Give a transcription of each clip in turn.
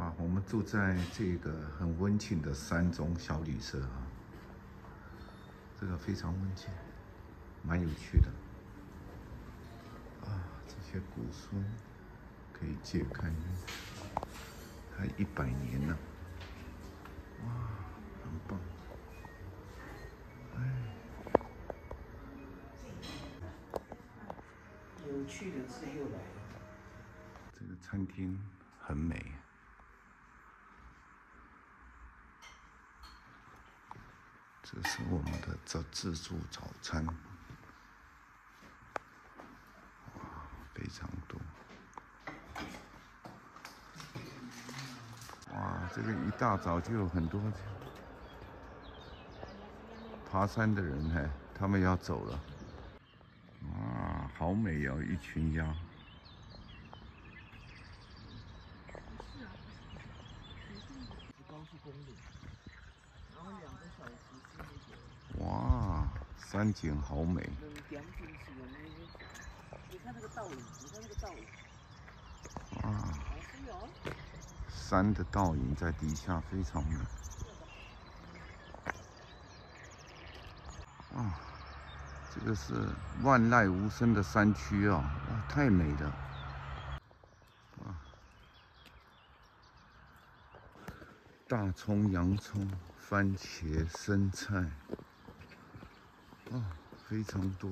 哇，我们住在这个很温情的山中小旅社啊，这个非常温情，蛮有趣的啊。这些古书可以借看，还100年了，哇，很棒。有趣的事又来了。这个餐厅很美。这是我们的自助早餐，哇，非常多。哇，这个一大早就有很多爬山的人嘿，他们要走了。哇，好美哦，一群鸭。高速公路，然后2个小时是那个。哇，山景好美。你看那个倒影，你看那个倒影。哇，好深哦。山的倒影在底下非常美。啊，这个是万籁无声的山区啊，哇，太美了。哇，大葱、洋葱、番茄、生菜，啊，非常多。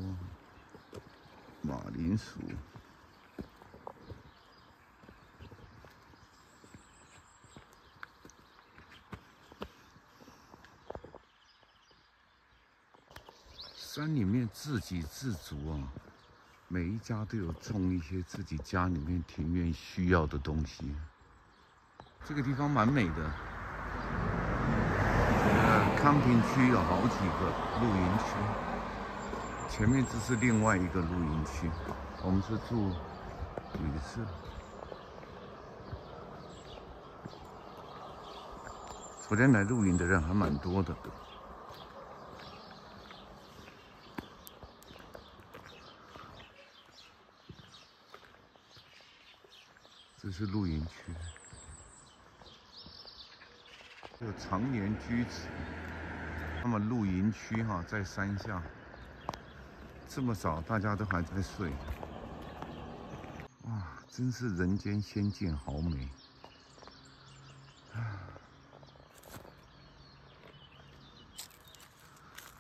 马铃薯。山里面自给自足啊，每一家都有种一些自己家里面庭院需要的东西。这个地方蛮美的。康平区有好几个露营区，前面这是另外一个露营区，我们是住旅社。昨天来露营的人还蛮多的。这是露营区，有常年居止。那么露营区哈，在山下，这么早大家都还在睡，哇，真是人间仙境，好美。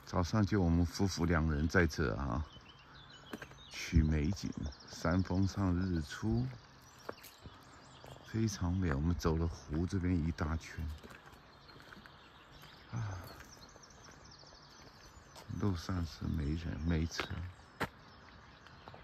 早上就我们夫妇2人在这啊，取美景，山峰上日出。非常美，我们走了湖这边一大圈，啊，路上是没人没车。